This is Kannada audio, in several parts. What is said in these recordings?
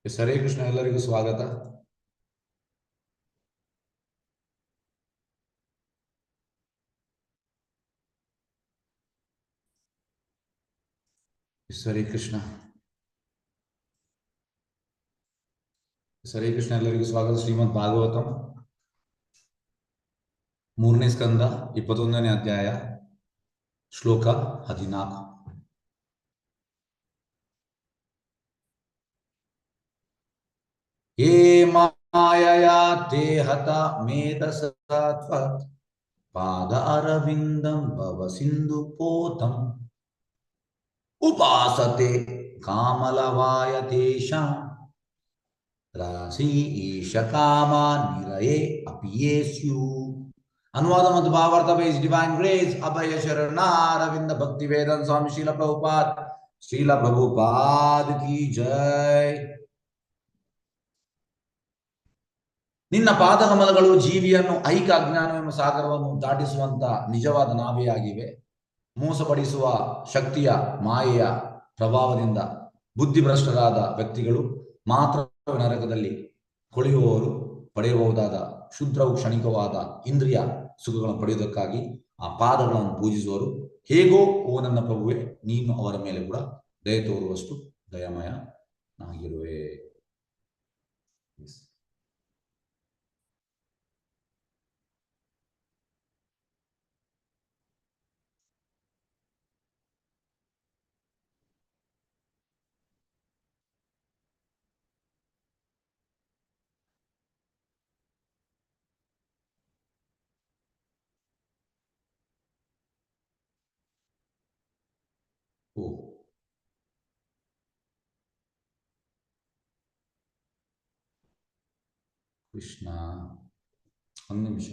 ಹರೇ ಕೃಷ್ಣ. ಎಲ್ಲರಿಗೂ ಸ್ವಾಗತ. ಹರೇ ಕೃಷ್ಣ. ಹರೇ ಕೃಷ್ಣ. ಎಲ್ಲರಿಗೂ ಸ್ವಾಗತ. ಶ್ರೀಮದ್ ಭಾಗವತಂ 3ನೇ ಸ್ಕಂದ 21ನೇ ಅಧ್ಯಾಯ ಶ್ಲೋಕ 14. ಯೇ ಮಾಯಯಾ ತೇ ಹತ ಮೇಧಸತ್ವತ್ ಪಾದ ಅರವಿಂದಂ ಭವ ಸಿಂಧು ಪೋತಂ ಉಪಾಸತೆ ಕಾಮಲವಾಯ ತೇಷಾಂ ರಾಶಿ ಈಶ ಕಾಮ ನಿರಯೇ ಅಪಿಯೇಸ್ಯು. अनुवाद मत भावार्थ by His Divine Grace अभय शरणारविंद भक्ति वेदांत स्वामी श्रील प्रभुपाद की जय. ನಿನ್ನ ಪಾದಕಮಲಗಳು ಜೀವಿಯನ್ನು ಐಕ ಅಜ್ಞಾನವೆಂಬ ಸಾಗರವನ್ನು ದಾಟಿಸುವಂತ ನಿಜವಾದ ನಾವೆಯಾಗಿವೆ. ಮೋಸಪಡಿಸುವ ಶಕ್ತಿಯ ಮಾಯೆಯ ಪ್ರಭಾವದಿಂದ ಬುದ್ಧಿಭ್ರಷ್ಟರಾದ ವ್ಯಕ್ತಿಗಳು ಮಾತ್ರ ನರಕದಲ್ಲಿ ಕೊಳೆಯುವವರು ಪಡೆಯಬಹುದಾದ ಶುದ್ರವು ಕ್ಷಣಿಕವಾದ ಇಂದ್ರಿಯ ಸುಖಗಳನ್ನು ಪಡೆಯುವುದಕ್ಕಾಗಿ ಆ ಪಾದಗಳನ್ನು ಪೂಜಿಸುವರು. ಹೇಗೋ ಓ ನನ್ನ ಪ್ರಭುವೆ, ನೀನು ಅವರ ಮೇಲೆ ಕೂಡ ದಯ ತೋರುವಷ್ಟು ದಯಾಮಯ ನಾಗಿರುವೆ. ಓ ಕೃಷ್ಣ, ಒಂದು ನಿಮಿಷ.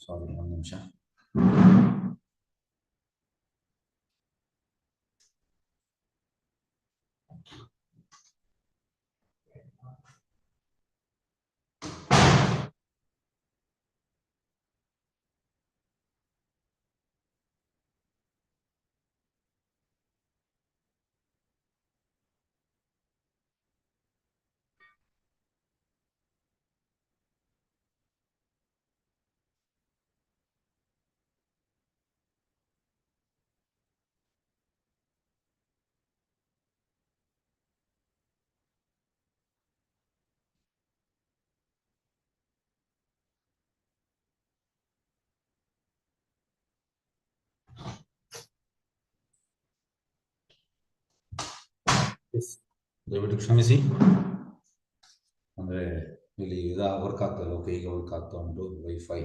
ಸಾರಿ, ಒಂದು ನಿಮಿಷ. ದಯವಿಟ್ಟು ಕ್ಷಮಿಸಿ. ಅಂದ್ರೆ ಇಲ್ಲಿ ವರ್ಕ್ ಆಗ್ತಾ ಇಲ್ಲ. ಓಕೆ, ಈಗ ವರ್ಕ್ ಆಗ್ತಾ ಉಂಟು. ವೈಫೈ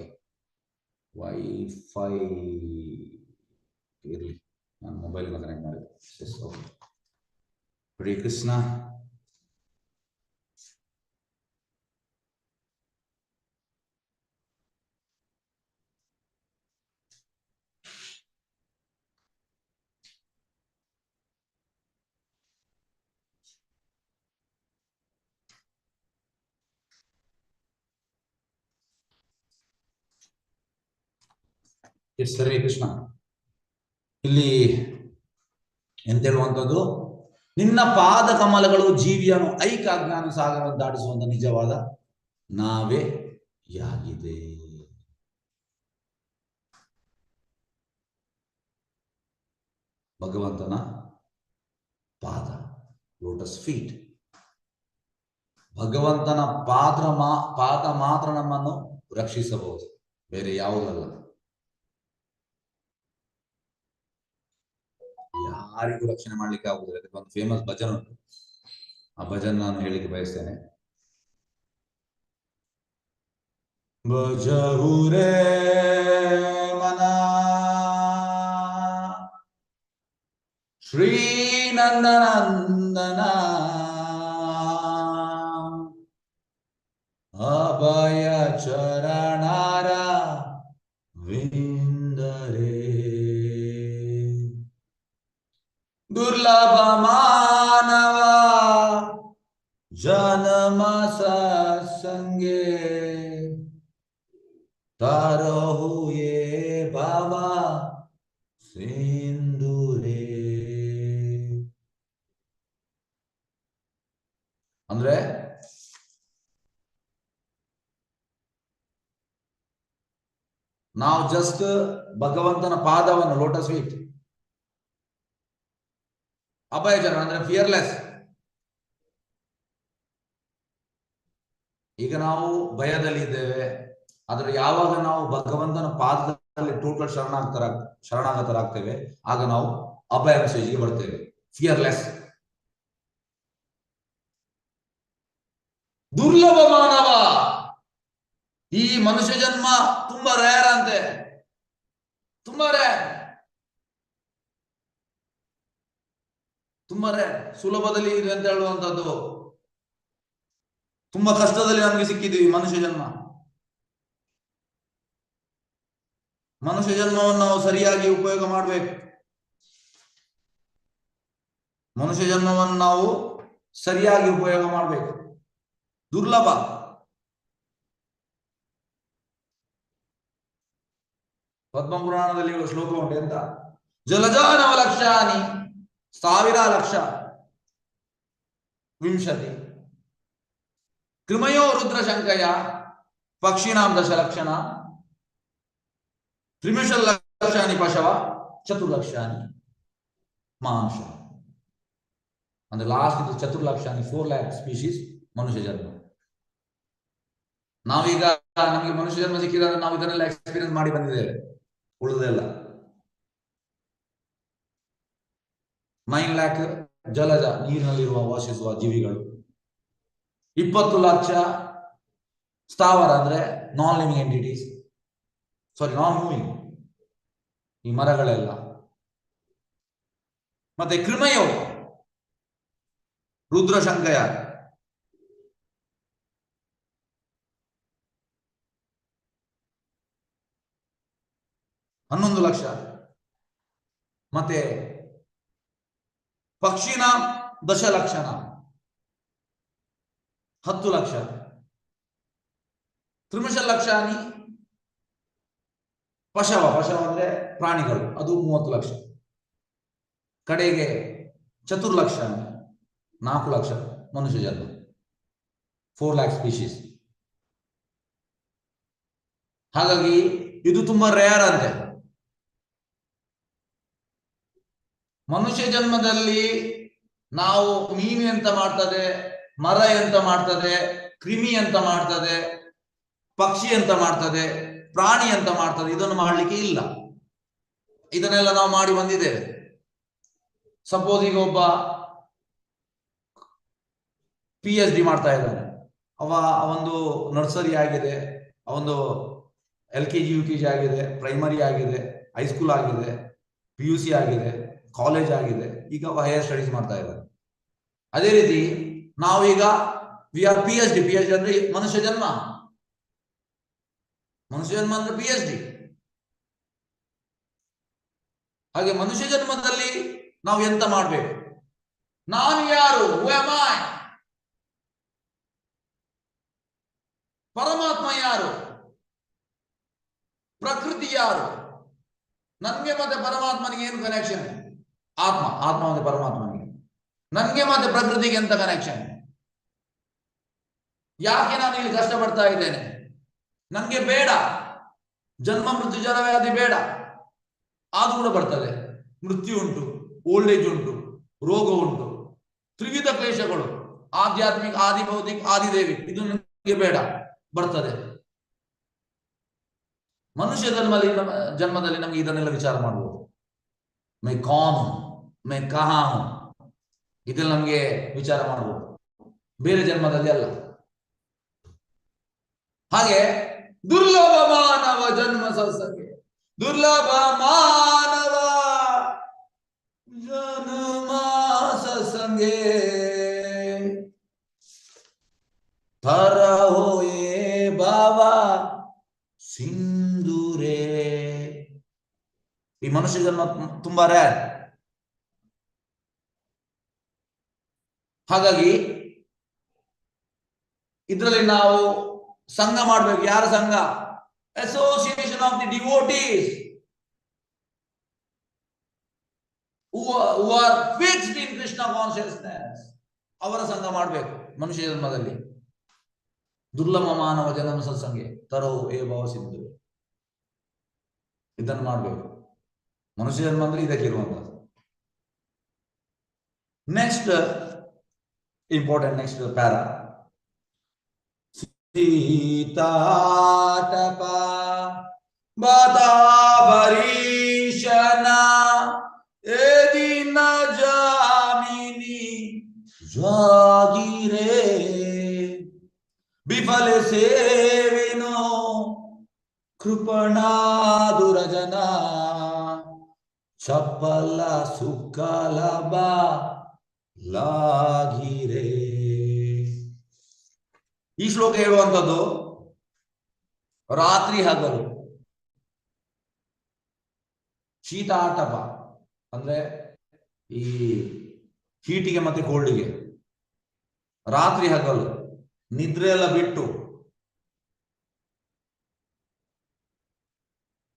ಇರಲಿ, ನಾನು ಮೊಬೈಲ್ನ ಕನೆಕ್ಟ್ ಮಾಡಿದೆ. ಹರೇ ಕೃಷ್ಣ. ಹರೇ ಕೃಷ್ಣ. ಇಲ್ಲಿ ಎಂತ ಹೇಳುವಂಥದ್ದು, ನಿನ್ನ ಪಾದ ಕಮಲಗಳು ಜೀವಿಯನ್ನು ಐಕ ಅಜ್ಞಾನ ಸಾಗರವನ್ನು ದಾಟಿಸುವಂತ ನಿಜವಾದ ನಾವೇ ಯಾಗಿದೆ. ಭಗವಂತನ ಪಾದ, ಲೋಟಸ್ ಫೀಟ್. ಭಗವಂತನ ಪಾದ ಮಾತ್ರ ನಮ್ಮನ್ನು ರಕ್ಷಿಸಬಹುದು, ಬೇರೆ ಯಾವುದಲ್ಲ. ಯಾರಿಗೂ ರಕ್ಷಣೆ ಮಾಡ್ಲಿಕ್ಕೆ ಆಗುದಿಲ್ಲ. ಅದಕ್ಕೆ ಒಂದು ಫೇಮಸ್ ಭಜನ್ ಉಂಟು, ಆ ಭಜನ್ ನಾನು ಹೇಳಿಕ್ಕೆ ಬಯಸ್ತೇನೆ. ಭಜಹು ರೇ ಮನ ಶ್ರೀ ನಂದನಂದನ ಶರಣರ ವಿಂದರೆ ದುರ್ಲಭ ಮಾನವ ಜನ್ಮ ಸತ್ಸಂಗೆ तरहु ये बाबा सिंधुरे ಅಂದ್ರೆ ನಾವು ಜಸ್ಟ್ ಭಗವಂತನ ಪಾದವನ್ನು ಲೋಟಸ್ ಫೀಟ್ ಅಭಯಚರಣ ಅಂದ್ರೆ ಫಿಯರ್ಲೆಸ್. ಈಗ ನಾವು ಭಯದಲ್ಲಿ ಇದ್ದೇವೆ, ಆದ್ರೆ ಯಾವಾಗ ನಾವು ಭಗವಂತನ ಪಾದದಲ್ಲಿ ಟೋಟಲ್ ಶರಣಾಗತರಾಗ್ತೇವೆ ಆಗ ನಾವು ಅಭಯ ಮೆಸೇಜ್ಗೆ ಬರ್ತೇವೆ, ಫಿಯರ್ಲೆಸ್. ದುರ್ಲಭ ಮಾನವ, ಈ ಮನುಷ್ಯ ಜನ್ಮ ತುಂಬಾ ರೇರ್ ಅಂತೆ, ತುಂಬಾ ರೇರ್, ತುಂಬಾ ರೇರ್. ಸುಲಭದಲ್ಲಿ ಇದೆ ಅಂತ ಹೇಳುವಂತದ್ದು, ತುಂಬಾ ಕಷ್ಟದಲ್ಲಿ ನಮಗೆ ಸಿಕ್ಕಿದ್ದೀವಿ ಮನುಷ್ಯ ಜನ್ಮ. ಮನುಷ್ಯ ಜನ್ಮವನ್ನು ನಾವು ಸರಿಯಾಗಿ ಉಪಯೋಗ ಮಾಡಬೇಕು. ಮನುಷ್ಯ ಜನ್ಮವನ್ನು ನಾವು ಸರಿಯಾಗಿ ಉಪಯೋಗ ಮಾಡಬೇಕು. ದುರ್ಲಭ. ಪದ್ಮಪುರಾಣದಲ್ಲಿ ಶ್ಲೋಕ ಉಂಟು ಎಂತ, ಜಲಜಾನವ ಲಕ್ಷಾನಿ, 1000 ಲಕ್ಷ, ವಿಂಶತಿ ಕೃಮಯೋ ರುದ್ರ ಶಂಕಯ ಪಕ್ಷಿಣಾಂ 10 ಲಕ್ಷಣ, 13 ಲಕ್ಷಾನಿ ಪಶವ, 4 ಲಕ್ಷಾನಿ ಮಾಂಸ. ಅಂದ್ರೆ ಲಾಸ್ಟ್ ಇದು 4 ಲಕ್ಷಾನಿ, 4 lakh ಸ್ಪೀಶೀಸ್ ಮನುಷ್ಯ ಜನ್ಮ. ನಾವೀಗ ನಮಗೆ ಮನುಷ್ಯ ಜನ್ಮ ಸಿಕ್ಕಿದ್ರೆ ನಾವು ಇದನ್ನೆಲ್ಲ ಎಕ್ಸ್ಪೀರಿಯನ್ಸ್ ಮಾಡಿ ಬಂದಿದ್ದೇವೆ, ಉಳಿದೆಲ್ಲ. 9 lakh ಜಲಜ, ನೀರಿನಲ್ಲಿರುವ ವಾಸಿಸುವ ಜೀವಿಗಳು, 20 ಲಕ್ಷ ಸ್ಥಾವರ ಅಂದ್ರೆ ನಾನ್ ಲಿವಿಂಗ್ ಎಂಟಿಟೀಸ್, ಸಾರಿ ನಾನ್ ಮೂವಿಂಗ್, ಈ ಮರಗಳೆಲ್ಲ. ಮತ್ತೆ ಕೃಮಯೋ ರುದ್ರಶಂಕಯ, ಹನ್ನೊಂದು ಲಕ್ಷ. ಮತ್ತೆ ಪಕ್ಷಿನ 10 ಲಕ್ಷಣ, 10 ಲಕ್ಷ. 13 ಲಕ್ಷಾನಿ ಪಶವ, ಪಶವ ಅಂದ್ರೆ ಪ್ರಾಣಿಗಳು, ಅದು 30 ಲಕ್ಷ. ಕಡೆಗೆ 4 ಲಕ್ಷ, 4 ಲಕ್ಷ ಮನುಷ್ಯ ಜನ್ಮ, 4 lakh ಸ್ಪೀಶೀಸ್. ಹಾಗಾಗಿ ಇದು ತುಂಬಾ ರೇರ್ ಅಂತೆ. ಮನುಷ್ಯ ಜನ್ಮದಲ್ಲಿ ನಾವು ಮೀನು ಎಂತ ಮಾಡ್ತದೆ, ಮರ ಎಂತ ಮಾಡ್ತದೆ, ಕ್ರಿಮಿ ಎಂತ ಮಾಡ್ತದೆ, ಪಕ್ಷಿ ಎಂತ ಮಾಡ್ತದೆ, ಪ್ರಾಣಿ ಎಂತ ಮಾಡ್ತದೆ, ಇದನ್ನು ಮಾಡಲಿಕ್ಕೆ ಇಲ್ಲ. ಇದನ್ನೆಲ್ಲ ನಾವು ಮಾಡಿ ಬಂದಿದ್ದೇವೆ. ಸಪೋಸ್ ಈಗ ಒಬ್ಬ PhD ಮಾಡ್ತಾ ಇದ್ದಾನೆ, ಅವಂದು ನರ್ಸರಿ ಆಗಿದೆ, ಅವಂದು LKG UKG ಆಗಿದೆ, ಪ್ರೈಮರಿ ಆಗಿದೆ, ಹೈಸ್ಕೂಲ್ ಆಗಿದೆ, PUC ಆಗಿದೆ, ಕಾಲೇಜ್ ಆಗಿದೆ, ಈಗ ಹೈಯರ್ ಸ್ಟಡೀಸ್ ಮಾಡ್ತಾ ಇದ್ದಾರೆ. ಅದೇ ರೀತಿ ನಾವೀಗ ವಿ ಆರ್ PhD. PhD ಅಂದ್ರೆ ಮನುಷ್ಯ ಜನ್ಮ, ಮನುಷ್ಯ ಜನ್ಮ ಅಂದ್ರೆ PhD. ಹಾಗೆ ಮನುಷ್ಯ ಜನ್ಮದಲ್ಲಿ ನಾವು ಎಂತ ಮಾಡ್ಬೇಕು? ನಾನು ಯಾರು? ಹೂ ಆಮ್ ಐ? ಪರಮಾತ್ಮ ಯಾರು? ಪ್ರಕೃತಿ ಯಾರು? ನನ್ಗೆ ಮತ್ತೆ ಪರಮಾತ್ಮನಿಗೆ ಏನು ಕನೆಕ್ಷನ್? ಆತ್ಮ ಮತ್ತೆ ಪರಮಾತ್ಮನಿಗೆ. ನನ್ಗೆ ಮತ್ತೆ ಪ್ರಕೃತಿಗೆ ಎಂತ ಕನೆಕ್ಷನ್? ಯಾಕೆ ನಾನು ಇಲ್ಲಿ ಕಷ್ಟಪಡ್ತಾ ಇದ್ದೇನೆ? ನನ್ಗೆ ಬೇಡ ಜನ್ಮ ಮೃತ್ಯು ಜಲವ್ಯಾಧಿ, ಬೇಡ. ಆದ್ರೂ ಕೂಡ ಬರ್ತದೆ. ಮೃತ್ಯು ಉಂಟು, ಓಲ್ಡ್ ಏಜ್ ಉಂಟು, ರೋಗ ಉಂಟು, ತ್ರಿವಿಧ ಕ್ಲೇಶಗಳು, ಆಧ್ಯಾತ್ಮಿಕ, ಆದಿ ಭೌತಿಕ, ಆದಿದೇವಿ. ಇದು ನನಗೆ ಬೇಡ, ಬರ್ತದೆ. ಮನುಷ್ಯ ಜನ್ಮದಲ್ಲಿ ನಮ್ಗೆ ಇದನ್ನೆಲ್ಲ ವಿಚಾರ ಮಾಡಬಹುದು. ಮೈ ಕಾನ್ ಮೈ ಕಹಾ ಹೂ, ಇದೆಲ್ಲ ನಮ್ಗೆ ವಿಚಾರ ಮಾಡಬಹುದು, ಬೇರೆ ಜನ್ಮದಲ್ಲಿ ಅಲ್ಲ. ಹಾಗೆ ದುರ್ಲಭ ಮಾನವ ಜನ್ಮ ಸತ್ಸಂಗೆ, ದುರ್ಲಭ ಮಾನವ ಜನ್ಮ ಸತ್ಸಂಗೆ ಥರ ಹೋಯೇ ಬಾಬಾ ಸಿಂಧೂರೇ. ಈ ಮನುಷ್ಯ ಜನ್ಮ ತುಂಬಾ ರೇರ್. ಹಾಗಾಗಿ ಇದರಲ್ಲಿ ನಾವು ಸಂಘ ಮಾಡಬೇಕು. ಯಾರ ಸಂಘ? Association of the devotees who are fixed in Krishna consciousness. ಅವರ ಸಂಘ ಮಾಡಬೇಕು ಮನುಷ್ಯ ಜನ್ಮದಲ್ಲಿ. ದುರ್ಲಭ ಮಾನವ ಜನ್ಮ ಸತ್ಸಂಗೆ ತರೋ ಏ ಭಾವ ಸಿಂಧು. ಇದನ್ನು ಮಾಡಬೇಕು. ಮನುಷ್ಯ ಜನ್ಮ ಅಂದ್ರೆ ಇದಕ್ಕೆ ಇರುವಂತದ್ದು. Next important, next para. ಸೀತಾಟಪ ಬತಾಬರೀಶನ ಏದಿನ ಜಾಮಿನಿ ಜಾಗಿರೆ ವಿಫಲ ಸೇವಿನೋ ಕೃಪಣಾ ದುರಜನ ಚಪ್ಪಲ ಸುಕ್ಕಲಬ ಲಾಗಿರೆ. ಈ ಶ್ಲೋಕ ಹೇಳುವಂಥದ್ದು ರಾತ್ರಿ ಹಗಲು. ಶೀತಾಟಪ ಅಂದ್ರೆ ಈ ಹೀಟಿಗೆ ಮತ್ತೆ ಕೋಲ್ಡಿಗೆ. ರಾತ್ರಿ ಹಗಲು ನಿದ್ರೆ ಎಲ್ಲ ಬಿಟ್ಟು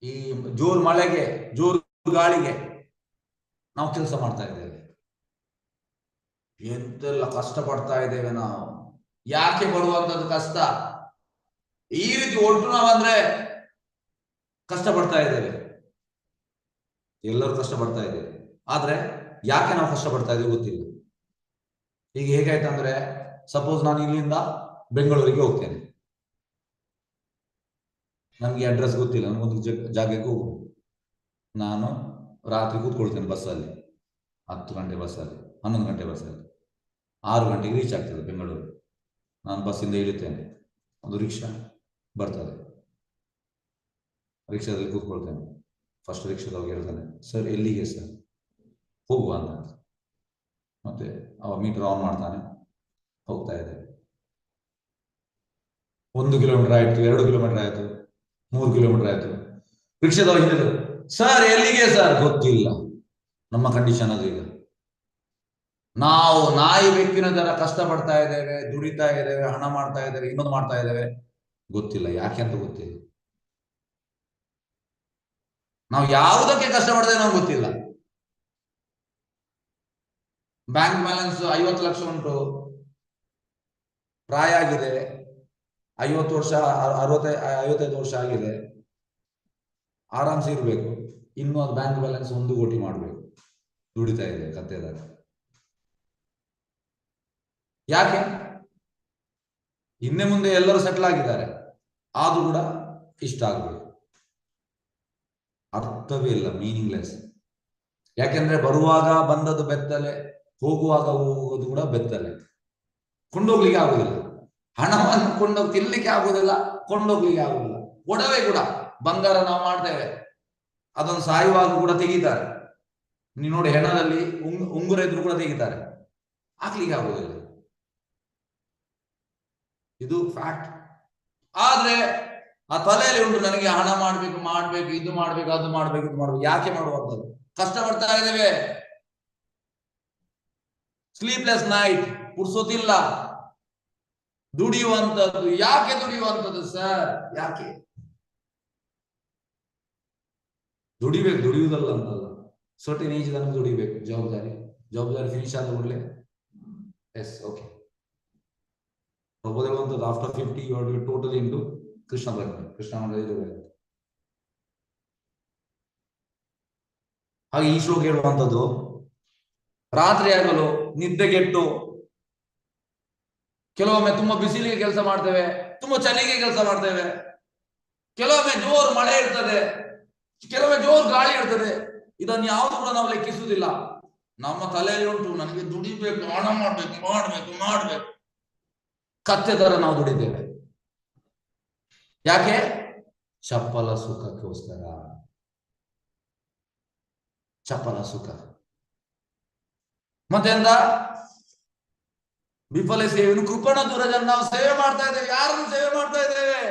ಈ ಜೋರು ಮಳೆಗೆ ಜೋರು ಗಾಳಿಗೆ ನಾವು ಕೆಲಸ ಮಾಡ್ತಾ ಇದ್ದೇವೆ. ಎಂತೆಲ್ಲ ಕಷ್ಟ ಪಡ್ತಾ ಇದ್ದೇವೆ ನಾವು. ಯಾಕೆ ಬರುವಂತದ್ದು ಕಷ್ಟ? ಈ ರೀತಿ ಒಟ್ಟು ನಾವಂದ್ರೆ ಕಷ್ಟ ಪಡ್ತಾ ಇದ್ದೇವೆ. ಎಲ್ಲರೂ ಕಷ್ಟ ಪಡ್ತಾ ಇದ್ದೇವೆ. ಆದ್ರೆ ಯಾಕೆ ನಾವು ಕಷ್ಟ ಪಡ್ತಾ ಇದ್ದೇವೆ ಗೊತ್ತಿಲ್ಲ. ಈಗ ಹೇಗಾಯ್ತಂದ್ರೆ, ಸಪೋಸ್ ನಾನು ಇಲ್ಲಿಂದ ಬೆಂಗಳೂರಿಗೆ ಹೋಗ್ತೇನೆ. ನಮ್ಗೆ ಅಡ್ರೆಸ್ ಗೊತ್ತಿಲ್ಲ, ನನಗೊಂದು ಜಾಗಕ್ಕೆ ಹೋಗು. ನಾನು ರಾತ್ರಿ ಕೂತ್ಕೊಳ್ತೇನೆ ಬಸ್ಸಲ್ಲಿ, 10 ಗಂಟೆ ಬಸ್ಸಲ್ಲಿ, 11 ಗಂಟೆ ಬಸ್ಸಲ್ಲಿ. 6 ಗಂಟೆಗೆ ರೀಚ್ ಆಗ್ತದೆ ಬೆಂಗಳೂರು. ನಾನು ಬಸ್ಸಿಂದ ಇಳಿತೇನೆ, ಒಂದು ರಿಕ್ಷಾ ಬರ್ತದೆ, ರಿಕ್ಷಾದಲ್ಲಿ ಕೂತ್ಕೊಳ್ತೇನೆ. ಫಸ್ಟ್ ರಿಕ್ಷಾದವಾಗ ಹೇಳ್ತಾನೆ, ಸರ್ ಎಲ್ಲಿಗೆ ಸರ್? ಹೋಗುವ ಅಂತ. ಮತ್ತೆ ಅವ ಮೀಟರ್ ಆನ್ ಮಾಡ್ತಾನೆ, ಹೋಗ್ತಾ ಇದೆ. 1 ಕಿಲೋಮೀಟರ್ ಆಯ್ತು, 2 ಕಿಲೋಮೀಟರ್ ಆಯ್ತು, 3 ಕಿಲೋಮೀಟರ್ ಆಯ್ತು. ರಿಕ್ಷಾದವ ಹಿಂದೆ, ಸರ್ ಎಲ್ಲಿಗೆ ಸರ್? ಗೊತ್ತಿಲ್ಲ. ನಮ್ಮ ಕಂಡೀಷನ್ ಅದು. ಈಗ ನಾವು ನಾಯಿ ಬೆಕ್ಕಿನ ತರ ಕಷ್ಟ ಪಡ್ತಾ ಇದ್ದೇವೆ, ದುಡಿತಾ ಇದ್ದೇವೆ, ಹಣ ಮಾಡ್ತಾ ಇದ್ದೇವೆ, ಇನ್ನೊಂದು ಮಾಡ್ತಾ ಇದ್ದೇವೆ, ಗೊತ್ತಿಲ್ಲ ಯಾಕೆ ಅಂತ ಗೊತ್ತಿಲ್ಲ. ನಾವು ಯಾವುದಕ್ಕೆ ಕಷ್ಟ ಪಡ್ತೇವೆ ನಮ್ಗೆ ಗೊತ್ತಿಲ್ಲ. ಬ್ಯಾಂಕ್ ಬ್ಯಾಲೆನ್ಸ್ 50 ಲಕ್ಷ ಉಂಟು, ಪ್ರಾಯ ಆಗಿದೆ, 50 ವರ್ಷ 55 ವರ್ಷ ಆಗಿದೆ, ಆರಾಮ್ಸೆ ಇರ್ಬೇಕು. ಇನ್ನು ಅದು ಬ್ಯಾಂಕ್ ಬ್ಯಾಲೆನ್ಸ್ 1 ಕೋಟಿ ಮಾಡಬೇಕು, ದುಡಿತಾ ಇದೆ ಕತ್ತೆದಾರ. ಯಾಕೆ? ಹಿಂದೆ ಮುಂದೆ ಎಲ್ಲರೂ ಸೆಟ್ಲ್ ಆಗಿದ್ದಾರೆ, ಆದ್ರೂ ಕೂಡ ಇಷ್ಟ ಆಗ್ಬೇಕು. ಅರ್ಥವೇ ಇಲ್ಲ, ಮೀನಿಂಗ್ಲೆಸ್. ಯಾಕೆಂದ್ರೆ ಬರುವಾಗ ಬಂದದ್ದು ಬೆತ್ತಲೆ, ಹೋಗುವಾಗ ಹೋಗೋದು ಕೂಡ ಬೆತ್ತಲೆ. ಕೊಂಡೋಗ್ಲಿಕ್ಕೆ ಆಗುದಿಲ್ಲ, ಹಣವನ್ನು ಕೊಂಡೋಗಿ ತಿನ್ಲಿಕ್ಕೆ ಆಗುದಿಲ್ಲ, ಕೊಂಡೋಗ್ಲಿಕ್ಕೆ ಆಗುದಿಲ್ಲ. ಒಡವೆ ಕೂಡ ಬಂಗಾರ ನಾವು ಮಾಡ್ತೇವೆ, ಅದನ್ನು ಸಾಯುವಾಗ ಕೂಡ ತೆಗಿತಾರೆ. ನೀವು ನೋಡಿ, ಹೆಣದಲ್ಲಿ ಉಂಗುರ ಇದ್ರು ಕೂಡ ತೆಗಿತಾರೆ, ಹಾಕ್ಲಿಕ್ಕೆ ಆಗುದಿಲ್ಲ. ಇದು ಫ್ಯಾಕ್ಟ್. ಆದ್ರೆ ಆ ತಲೆಯಲ್ಲಿ ಉಂಟು, ನನಗೆ ಹಣ ಮಾಡ್ಬೇಕು, ಇದು ಮಾಡ್ಬೇಕು, ಅದು ಮಾಡ್ಬೇಕು, ಇದು ಮಾಡ್ಬೇಕು. ಯಾಕೆ ಮಾಡುವಂಥದ್ದು? ಕಷ್ಟ ಪಡ್ತಾ ಇದ್ದೇವೆ, ಸ್ಲೀಪ್ಲೆಸ್ ನೈಟ್, ಪುರ್ಸೊತ್ತಿಲ್ಲ, ದುಡಿಯುವಂಥದ್ದು. ಯಾಕೆ ದುಡಿಯುವಂಥದ್ದು ಸರ್? ಯಾಕೆ ದುಡಿಬೇಕು? ದುಡಿಯುವುದಲ್ಲ ಅಂತಲ್ಲ, ಸರ್ಟನ್ ಏಜ್ ನಮ್ಗೆ ದುಡಿಬೇಕು. ಜವಾಬ್ದಾರಿ ಫಿನಿಶ್ ಆದ ಕೂಡಲೇ ಎಸ್ ಓಕೆ. ಹೇಳುವಂಥದ್ದು after 50 you have to be totally into Krishna bhakti, Krishna ಇದು. ಹಾಗೆ ಈ ಶ್ಲೋಕ ಹೇಳುವಂಥದ್ದು, ರಾತ್ರಿ ಆಗಲು ನಿದ್ದೆಗೆಟ್ಟು ಕೆಲವೊಮ್ಮೆ ತುಂಬಾ ಬಿಸಿಲಿಗೆ ಕೆಲಸ ಮಾಡ್ತೇವೆ, ತುಂಬಾ ಚಳಿಗೆ ಕೆಲಸ ಮಾಡ್ತೇವೆ, ಕೆಲವೊಮ್ಮೆ ಜೋರು ಮಳೆ ಇರ್ತದೆ, ಕೆಲವೊಮ್ಮೆ ಜೋರು ಗಾಳಿ ಇರ್ತದೆ. ಇದನ್ನು ಯಾವುದು ಕೂಡ ನಾವು ಲೆಕ್ಕಿಸುವುದಿಲ್ಲ. ನಮ್ಮ ತಲೆಯಲ್ಲಿ ಉಂಟು, ನನಗೆ ದುಡಿಬೇಕು, ಹಣ ಮಾಡ್ಬೇಕು. ಕತ್ತೆ ತರ ನಾವು ದುಡಿದ್ದೇವೆ. ಯಾಕೆ? ಚಪ್ಪಲ ಸುಖಕ್ಕೋಸ್ಕರ. ಚಪ್ಪಲ ಸುಖ. ಮತ್ತೆಂದ ವಿಫಲ ಸೇವೆಯನ್ನು ಕೃಪಣ ದುರಜನ. ನಾವು ಸೇವೆ ಮಾಡ್ತಾ ಇದ್ದೇವೆ. ಯಾರನ್ನು ಸೇವೆ ಮಾಡ್ತಾ ಇದ್ದೇವೆ?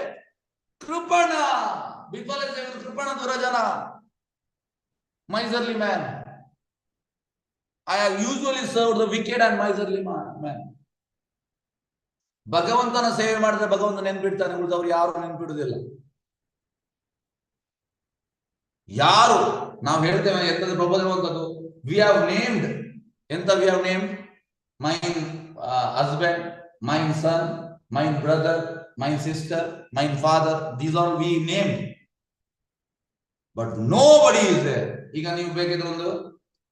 ಕೃಪಣ ವಿಫಲ ಸೇವಕ ಕೃಪಣ ದುರಜನ miserly man. I have usually served the wicked and miserly man. ಭಗವಂತನ ಸೇವೆ ಮಾಡಿದ್ರೆ ಭಗವಂತ ನೆನ್ಪಿಡ್ತಾನೆ, ಉಳಿದವ್ರು ಯಾರು ನೆನ್ಪಿಡುವುದಿಲ್ಲ. ಯಾರು ನಾವು ಹೇಳ್ತೇವೆ ಎಂತದ್ದು ಪ್ರಬೋಧವಂತದ್ದು, ವಿ ಹ್ಯಾವ್ ನೇಮ್ಡ್, ಎಂತ we have named mine husband, mine son, mine brother, mine sister, mine father, these are we named, but nobody is there. ಈಗ ನೀವು ಬೇಕಿದ್ರೆ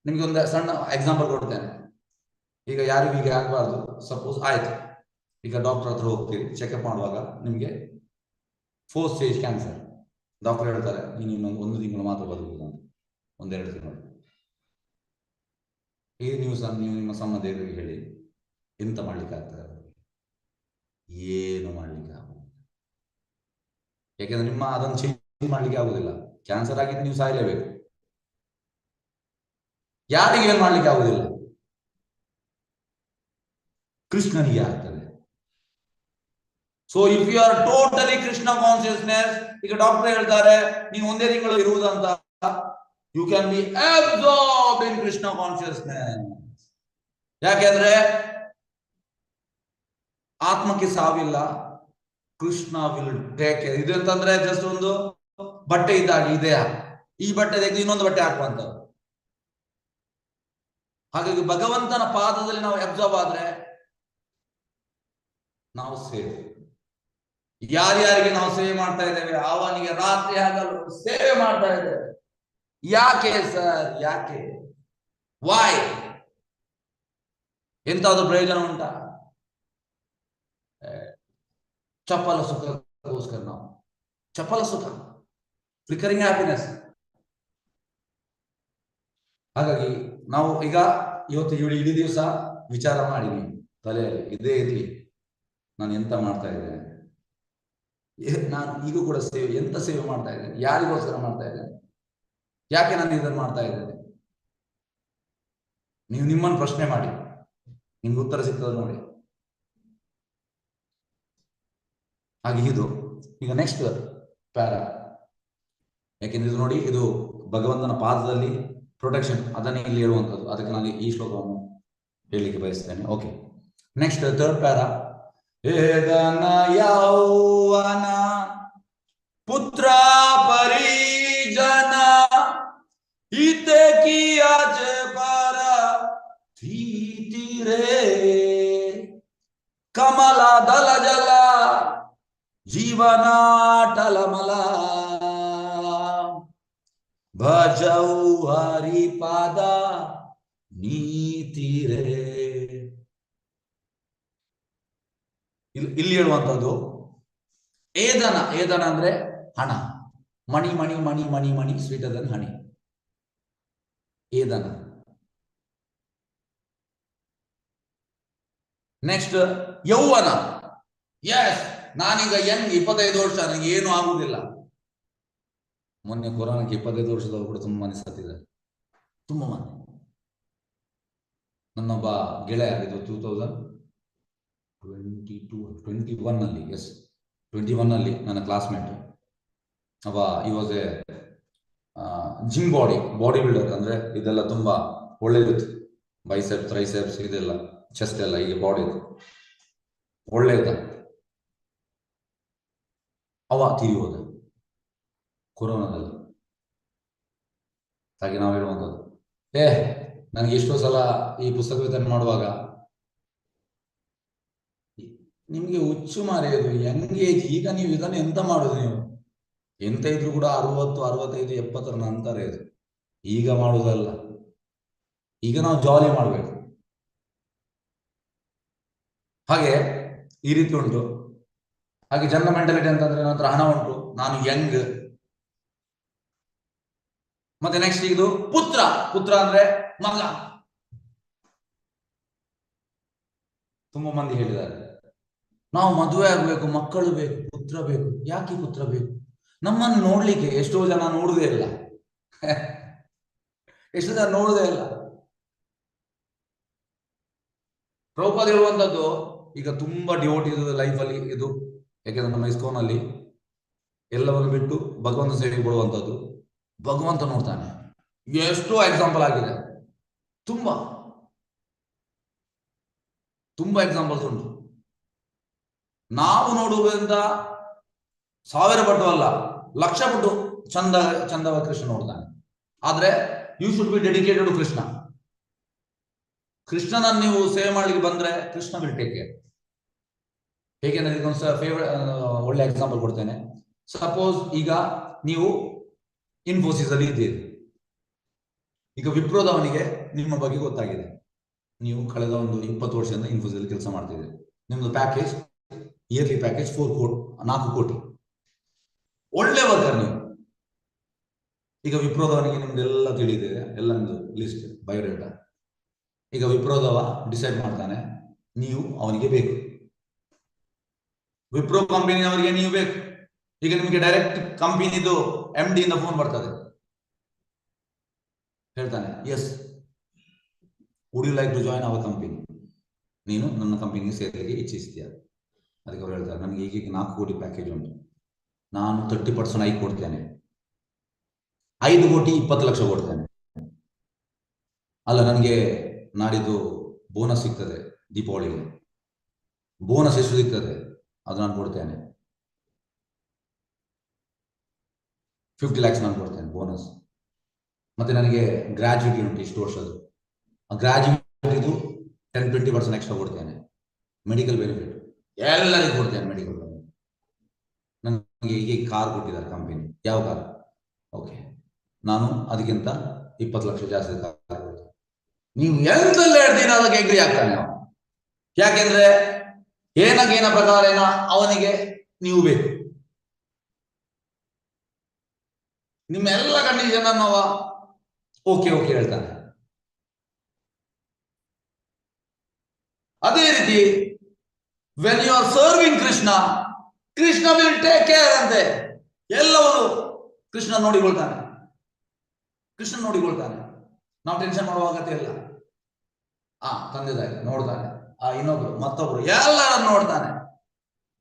ನಿಮ್ಗೆ ಒಂದು ಸಣ್ಣ ಎಕ್ಸಾಂಪಲ್ ಕೊಡ್ತೇನೆ. ಈಗ ಯಾರಿಗೂ ಈಗ ಆಗಬಾರ್ದು, ಸಪೋಸ್ ಆಯ್ತು, ಈಗ ಡಾಕ್ಟರ್ ಹತ್ರ ಹೋಗ್ತೀರಿ, ಚೆಕಪ್ ಮಾಡುವಾಗ ನಿಮಗೆ 4th stage ಕ್ಯಾನ್ಸರ್, ಡಾಕ್ಟರ್ ಹೇಳ್ತಾರೆ ನೀನು ಇನ್ನೊಂದು 1 ತಿಂಗಳು ಮಾತ್ರ ಬದುಕುವುದು ಅಂತ, 1-2 ತಿಂಗಳು. ಈ ನೀವು ನಿಮ್ಮ ಸಂಬಂಧಿಕರಿಗೆ ಹೇಳಿ, ಎಂತ ಮಾಡ್ಲಿಕ್ಕೆ ಆಗ್ತದೆ? ಏನು ಮಾಡ್ಲಿಕ್ಕೆ ಆಗುದು? ಯಾಕೆಂದ್ರೆ ನಿಮ್ಮ ಅದನ್ನು ಚೇಂಜ್ ಮಾಡ್ಲಿಕ್ಕೆ ಆಗುದಿಲ್ಲ. ಕ್ಯಾನ್ಸರ್ ಆಗಿದ್ದು ನೀವು ಸಾಯಲೇಬೇಕು. ಯಾರಿಗೆ ಏನು ಮಾಡ್ಲಿಕ್ಕೆ ಆಗುದಿಲ್ಲ? ಕೃಷ್ಣನಿಗೆ ಆಗ್ತದೆ. So if you are totally Krishna consciousness, ಈಗ ಡಾಕ್ಟರ್ ಹೇಳ್ತಾರೆ ನೀವು 1 ತಿಂಗಳು ಇರುವುದಂತ, you can be absorbed in Krishna consciousness. ಯಾಕೆಂದ್ರೆ ಆತ್ಮಕ್ಕೆ ಸಾವಿಲ್ಲ, ಕೃಷ್ಣ ವಿಲ್ ಟೇಕ್ ಕೇರ್. ಇದು ಅಂತಂದ್ರೆ ಜಸ್ಟ್ ಒಂದು ಬಟ್ಟೆ ಇದ್ದಾಗ, ಇದೆಯಾ ಈ ಬಟ್ಟೆ ತೆಗೆದು ಇನ್ನೊಂದು ಬಟ್ಟೆ ಹಾಕುವಂತ. ಹಾಗಾಗಿ ಭಗವಂತನ ಪಾದದಲ್ಲಿ ನಾವು ಅಬ್ಸಾರ್ಬ್ ಆದ್ರೆ ನಾವು ಸೇವೆ. ಯಾರ್ಯಾರಿಗೆ ನಾವು ಸೇವೆ ಮಾಡ್ತಾ ಇದ್ದೇವೆ, ಅವನಿಗೆ ರಾತ್ರಿ ಹಗಲು ಸೇವೆ ಮಾಡ್ತಾ ಇದ್ದೇವೆ. ಯಾಕೆ ಸರ್? ಯಾಕೆ? ವಾಯ್? ಎಂತಾದ್ರೂ ಪ್ರಯೋಜನ ಉಂಟಾ? ಚಪಲ ಸುಖಕ್ಕೋಸ್ಕರ ನಾವು, ಚಪಲ ಸುಖ, ಫ್ಲಿಕರಿಂಗ್ ಹ್ಯಾಪಿನೆಸ್. ಹಾಗಾಗಿ ನಾವು ಈಗ ಇವತ್ತು ಇಡೀ ದಿವಸ ವಿಚಾರ ಮಾಡಿ ನೀವು ತಲೆಯಲ್ಲಿ ಇದೇ ಇರಲಿ, ನಾನು ಎಂತ ಮಾಡ್ತಾ ಇದ್ದೇನೆ, ನಾನು ಈಗ ಕೂಡ ಸೇವೆ, ಎಂತ ಸೇವೆ ಮಾಡ್ತಾ ಇದ್ದೇನೆ, ಯಾರಿಗೋಸ್ಕರ ಮಾಡ್ತಾ ಇದ್ದೇನೆ, ಯಾಕೆ ನಾನು ಇದನ್ನು ಮಾಡ್ತಾ ಇದ್ದೇನೆ? ನೀವು ನಿಮ್ಮನ್ನು ಪ್ರಶ್ನೆ ಮಾಡಿ, ನಿಮ್ಗೆ ಉತ್ತರ ಸಿಗ್ತದೆ ನೋಡಿ. ಹಾಗೆ ಇದು ಈಗ ನೆಕ್ಸ್ಟ್ ಪ್ಯಾರಾ, ಯಾಕೆಂದ್ರೆ ಇದು ನೋಡಿ, ಇದು ಭಗವಂತನ ಪಾದದಲ್ಲಿ ಪ್ರೊಟೆಕ್ಷನ್, ಅದನ್ನೇ ಇಲ್ಲಿ ಹೇಳುವಂಥದ್ದು. ಅದಕ್ಕೆ ನಾನು ಈ ಶ್ಲೋಕವನ್ನು ಹೇಳಲಿಕ್ಕೆ ಬಯಸ್ತೇನೆ. Okay, next 3rd para. ಏದನ ಯೌವನ ಪುತ್ರ ಪರಿಜನ ಹಿತೆ ಕಿಯಾಚ ಪರ ತೀತಿರೆ ಕಮಲ ದಲ ಜಲ ಜೀವನಾಟಲಮಲ ಭಜೌ ಹರಿಪಾದ ನೀತಿರೇ. ಇಲ್ಲಿ ಹೇಳುವಂಥದ್ದು ಏದನ. ಏದನ ಅಂದ್ರೆ ಹಣ, ಮಣಿ ಮಣಿ ಮಣಿ ಮಣಿ ಮಣಿ ಸ್ವೀಟರ್ ದನ್ ಹಣಿ, ಏದನ. ನೆಕ್ಸ್ಟ್ ಯೌವನ. ಎಸ್, ನಾನೀಗ 25 ವರ್ಷ, ನನಗೆ ಏನು ಆಗುದಿಲ್ಲ. ಮೊನ್ನೆ ಕೊರೋನಾಕ್ಕೆ 25 ವರ್ಷದವರು ಕೂಡ ತುಂಬಾ ಮಂದಿ ಸತ್ತಿದ್ದಾರೆ, ತುಂಬಾ ಮಂದಿ. ನನ್ನೊಬ್ಬ ಗೆಳೆಯ, ಇದು 2021 ಅಲ್ಲಿ, ಎಸ್ 21 ಅಲ್ಲಿ ನನ್ನ ಕ್ಲಾಸ್ಮೇಟ್ ಅವ, ಈ was A gym body builder. ಅಂದ್ರೆ ಇದೆಲ್ಲ ತುಂಬಾ ಒಳ್ಳೇದಿತ್ತು, ಬೈಸೆಪ್ಸ್, ಟ್ರೈಸೆಪ್ಸ್, ಇದೆಲ್ಲ, ಚೆಸ್ಟ್ ಎಲ್ಲ, ಈಗ ಬಾಡಿ ಒಳ್ಳೇದ. ಅವ ತೀರಿ ಹೋದ ಕೊರೋನಾದಲ್ಲಿ. ಹಾಗೆ ನಾವು ಹೇಳುವಂಥದ್ದು, ನನಗೆ ಎಷ್ಟೋ ಸಲ ಈ ಪುಸ್ತಕ ವಿತರಣೆ ಮಾಡುವಾಗ, ನಿಮ್ಗೆ ಹುಚ್ಚು ಮಾರೆಯೋದು, ಯಂಗೇಜ್. ಈಗ ನೀವು ಇದನ್ನು ಎಂತ ಮಾಡುದು? ನೀವು ಎಂತ ಇದ್ರು ಕೂಡ 60, 65, 70 ನಂತರ ಇದು. ಈಗ ಮಾಡುವುದಲ್ಲ, ಈಗ ನಾವು ಜಾಲಿ ಮಾಡಬೇಕು. ಹಾಗೆ ಈ ರೀತಿ ಉಂಟು. ಹಾಗೆ ಜನರ ಮೆಂಟಾಲಿಟಿ ಅಂತಂದ್ರೆ ನನ್ನ ಹತ್ರ ಹಣ ಉಂಟು, ನಾನು ಯಂಗ್. ಮತ್ತೆ ನೆಕ್ಸ್ಟ್ ಇದು ಪುತ್ರ. ಪುತ್ರ ಅಂದ್ರೆ ಮಗ. ತುಂಬಾ ಮಂದಿ ಹೇಳಿದ್ದಾರೆ, ನಾವು ಮದುವೆ ಆಗ್ಬೇಕು, ಮಕ್ಕಳು ಬೇಕು, ಪುತ್ರ ಬೇಕು. ಯಾಕೆ ಪುತ್ರ ಬೇಕು? ನಮ್ಮನ್ನು ನೋಡ್ಲಿಕ್ಕೆ ಎಷ್ಟೋ ಜನ ನೋಡುದೇ ಇಲ್ಲ. ಎಷ್ಟೋ ಜನ ನೋಡುದೇ ಇಲ್ಲ. ಪ್ರಭುಪಾದ ಹೇಳುವಂಥದ್ದು, ಈಗ ತುಂಬಾ ಡಿವೋಟಿ ಲೈಫ್ ಅಲ್ಲಿ ಇದು. ಯಾಕೆಂದ್ರೆ ನಮ್ಮ ಇಸ್ಕಾನ್ ಅಲ್ಲಿ ಎಲ್ಲವನ್ನು ಬಿಟ್ಟು ಭಗವಂತ ಸೇವೆಗೆ ಬಿಡುವಂಥದ್ದು. ಭಗವಂತ ನೋಡ್ತಾನೆ. ಎಷ್ಟೋ ಎಕ್ಸಾಂಪಲ್ ಆಗಿದೆ, ತುಂಬಾ ತುಂಬಾ ಎಕ್ಸಾಂಪಲ್ಸ್ ಉಂಟು. ನಾವು ನೋಡುವುದರಿಂದ 1000 ಪಟ್ಟು ಅಲ್ಲ, 1,00,000 ಪಟ್ಟು ಚಂದವ ಕೃಷ್ಣ ನೋಡ್ತಾನೆ. ಆದ್ರೆ you should be dedicated to Krishna. ಕೃಷ್ಣನನ್ನು ನೀವು ಸೇವೆ ಮಾಡ್ಲಿಕ್ಕೆ ಬಂದ್ರೆ ಕೃಷ್ಣ ವಿಲ್ ಟೇಕ್ ಕೇರ್. ಹೇಗೆಂದ್ರೆ ಇದೊಂದು ಒಳ್ಳೆ ಎಕ್ಸಾಂಪಲ್ ಕೊಡ್ತೇನೆ. ಸಪೋಸ್ ಈಗ ನೀವು ಇನ್ಫೋಸಿಸ್ ಅಲ್ಲಿ ಇದ್ದೀರಿ. ಈಗ ವಿಪ್ರೋದವನಿಗೆ ನಿಮ್ಮ ಬಗ್ಗೆ ಗೊತ್ತಾಗಿದೆ. ನೀವು ಕಳೆದ ಒಂದು 20 ವರ್ಷದಿಂದ ಇನ್ಫೋಸಿಸ್ ಅಲ್ಲಿ ಕೆಲಸ ಮಾಡ್ತಿದ್ದೀರಿ. ನಿಮ್ದು ಪ್ಯಾಕೇಜ್, ಇಯರ್ಲಿ ಪ್ಯಾಕೇಜ್ 4 ಕೋಟಿ. ಒಳ್ಳೆ ವರ್ಕರ್ ನೀವು. ಈಗ ವಿಪ್ರೋದವನಿಗೆ ನಿಮ್ದೆಲ್ಲ ತಿಳಿದಿದೆ, ಎಲ್ಲ ನಿಮ್ದು ಲಿಸ್ಟ್, ಬಯೋಡೇಟಾ. ಈಗ ವಿಪ್ರೋದವ ಡಿಸೈಡ್ ಮಾಡ್ತಾನೆ, ನೀವು ಅವನಿಗೆ ಬೇಕು. ವಿಪ್ರೋ ಕಂಪನಿಯವರಿಗೆ ನೀವು ಬೇಕು. ಈಗ ನಿಮಗೆ ಡೈರೆಕ್ಟ್ ಕಂಪನಿದು MD ಇಂದ ಫೋನ್ ಬರ್ತದೆ, ಹೇಳ್ತಾನೆ, yes would you like to join our company, ನೀನು ನನ್ನ ಕಂಪನಿಗೆ ಸೇರಲಿಕ್ಕೆ ಇಚ್ಛಿಸ್ತೀಯ? ಅದಕ್ಕೆ ಅವ್ರು ಹೇಳ್ತಾರೆ, ನನಗೆ ಈಗ 4 ಕೋಟಿ ಪ್ಯಾಕೇಜ್ ಉಂಟು, ನಾನು 30% ಐಕ್ ಕೊಡ್ತೇನೆ, 5 ಕೋಟಿ 20 ಲಕ್ಷ ಕೊಡ್ತೇನೆ. ಅಲ್ಲ, ನನಗೆ ನಾಡಿದ್ದು ಬೋನಸ್ ಸಿಗ್ತದೆ, ದೀಪಾವಳಿಗೆ ಬೋನಸ್ ಎಷ್ಟು ಸಿಗ್ತದೆ ಅದು ನಾನು ಕೊಡ್ತೇನೆ, 50 lakhs ನಾನು ಕೊಡ್ತೇನೆ ಬೋನಸ್. ಮತ್ತೆ ನನಗೆ ಗ್ರಾಜ್ಯುಟಿ ಉಂಟು ಇಷ್ಟು ವರ್ಷದ್ದು, ಆ ಗ್ರಾಜ್ಯುಟಿದು 10-20% ಎಕ್ಸ್ಟ್ರಾ ಕೊಡ್ತೇನೆ. ಮೆಡಿಕಲ್ ಬೆನಿಫಿಟ್ ಎಲ್ಲರಿಗೂ ಕೊಡ್ತೇನೆ. ಮೆಡಿಕಲ್ ಬೆನಿಫಿಟ್ ನನಗೆ ಈಗ ಕಾರ್ ಕೊಟ್ಟಿದ್ದಾರೆ ಕಂಪನಿ. ಯಾವ ಕಾರ್? ಓಕೆ, ನಾನು ಅದಕ್ಕಿಂತ 20 ಲಕ್ಷ ಜಾಸ್ತಿ ಕಾರ್ ಕೊಡ್ತೇನೆ. ನೀವು ಎಂತೆಲ್ಲ ಹೇಳ್ತೀನಿ ಅದಕ್ಕೆ ಎಗ್ರಿ ಆಗ್ತಾನೆ ನಾವು. ಯಾಕೆಂದ್ರೆ ಏನ ಪ್ರಕಾರ ಅವನಿಗೆ ನೀವು ಬೇಕು. ನಿಮ್ಮ ಎಲ್ಲ ಕಂಡೀಷನ್ ಅನ್ನು ಓಕೆ ಹೇಳ್ತಾನೆ. ಅದೇ ರೀತಿ when you are serving Krishna, Krishna will take care ಅಂತೆ. ಎಲ್ಲವನ್ನು ಕೃಷ್ಣ ನೋಡಿಕೊಳ್ತಾನೆ. ನಾವು ಟೆನ್ಷನ್ ಮಾಡುವ ಅಗತ್ಯ ಇಲ್ಲ. ತಂದೆ ತಾಯಿ ನೋಡ್ತಾನೆ, ಇನ್ನೊಬ್ರು ಮತ್ತೊಬ್ರು ಎಲ್ಲರನ್ನು ನೋಡ್ತಾನೆ.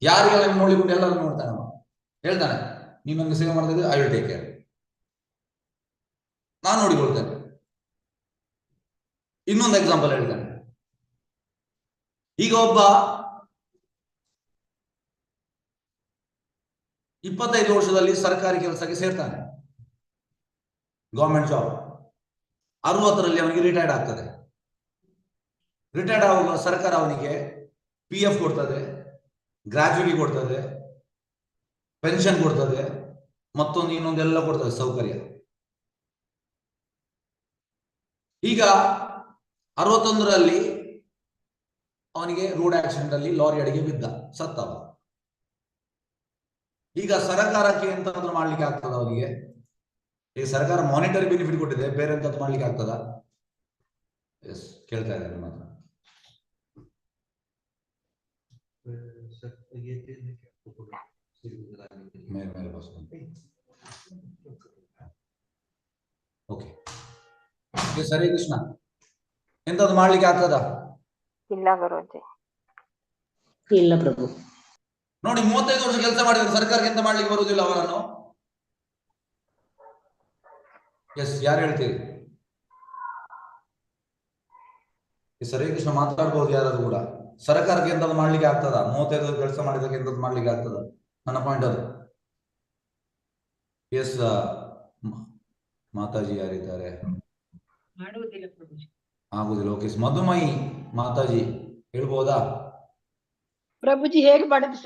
ಯಾರಿಗೆಲ್ಲ ನೋಡಿಕೊಂಡು ಎಲ್ಲರನ್ನು ನೋಡ್ತಾನೆ. ಹೇಳ್ತಾನೆ, ನೀವು ನನಗೆ ಸೇವೆ ಮಾಡಿದ್ರೆ ಐ ವಿಲ್ ಟೇಕ್ ಕೇರ್, ನಾನು ನೋಡಿಕೊಳ್ತೇನೆ. ಇನ್ನೊಂದು ಎಕ್ಸಾಂಪಲ್ ಹೇಳ್ತಾನೆ. ಈಗ ಒಬ್ಬ 25 ವರ್ಷದಲ್ಲಿ ಸರ್ಕಾರಿ ಕೆಲಸಕ್ಕೆ ಸೇರ್ತಾನೆ, ಗವರ್ಮೆಂಟ್ ಜಾಬ್. 60ರಲ್ಲಿ ಅವನಿಗೆ ರಿಟೈರ್ಡ್ ಆಗ್ತದೆ. ರಿಟೈರ್ಡ್ ಆಗುವಾಗ ಸರ್ಕಾರ ಅವನಿಗೆ PF ಕೊಡ್ತದೆ, ಗ್ರಾಜ್ಯುಟಿ ಕೊಡ್ತದೆ, ಪೆನ್ಷನ್ ಕೊಡ್ತದೆ, ಮತ್ತೊಂದು ಇನ್ನೊಂದೆಲ್ಲ ಕೊಡ್ತದೆ ಸೌಕರ್ಯ. ಈಗ 61ರಲ್ಲಿ ಅವನಿಗೆ ರೋಡ್ ಆಕ್ಸಿಡೆಂಟ್ ಅಲ್ಲಿ ಲಾರಿ ಅಡಿಗೆ ಬಿದ್ದ, ಸತ್ತವ. ಈಗ ಸರ್ಕಾರಕ್ಕೆ ಎಂತಾದ್ರೂ ಮಾಡ್ಲಿಕ್ಕೆ ಆಗ್ತದ ಅವನಿಗೆ? ಈಗ ಸರ್ಕಾರ ಮಾನಿಟರಿ ಬೆನಿಫಿಟ್ ಕೊಟ್ಟಿದೆ, ಬೇರೆ ಎಂತಾದ್ರೂ ಮಾಡ್ಲಿಕ್ಕೆ ಆಗ್ತದ? ಎಸ್, ಕೇಳ್ತಾ ಇದ್ದಾರೆ ನಿಮ್ಮ ಹತ್ರ. ಓಕೆ, ಸರಿ ಕೃಷ್ಣ, ಎಂತಾದ್ರು ಮಾಡ್ಲಿಕ್ಕೆ ಆಗ್ತದ? ಇಲ್ಲ ಗುರೂಜಿ. ಇಲ್ಲ ಪ್ರಭು. ನೋಡಿ, 35 ವರ್ಷ ಕೆಲಸ ಮಾಡಿದ್ರೆ ಸರ್ಕಾರಕ್ಕೆ ಎಂತ ಮಾಡ್ಲಿಕ್ಕೆ ಬರುವುದಿಲ್ಲ ಅವರನ್ನು. ಎಸ್, ಯಾರು ಹೇಳ್ತೀರಿ? ಸರಿ ಕೃಷ್ಣ, ಮಾತಾಡ್ಬೋದು ಯಾರಾದ್ರೂ ಕೂಡ. ಸರ್ಕಾರಕ್ಕೆ ಎಂತಾದ್ರು ಮಾಡ್ಲಿಕ್ಕೆ ಆಗ್ತದ? 35 ಕೆಲಸ ಮಾಡಿದಕ್ಕೆ ಎಂತಾದ್ರು ಮಾಡ್ಲಿಕ್ಕೆ ಆಗ್ತದ? ನನ್ನ ಪಾಯಿಂಟ್ ಅದು. ಎಸ್, ಮಾತಾಜಿ ಯಾರಿದ್ದಾರೆ? ಆಗುದಿಲ್ಲ. ಓಕೆ, ಮಧುಮಯಿ ಮಾತಾಜಿ ಹೇಳ್ಬೋದಾ? ಪ್ರಭುಜಿ, ಹೇಗೆ ಮಾಡುದು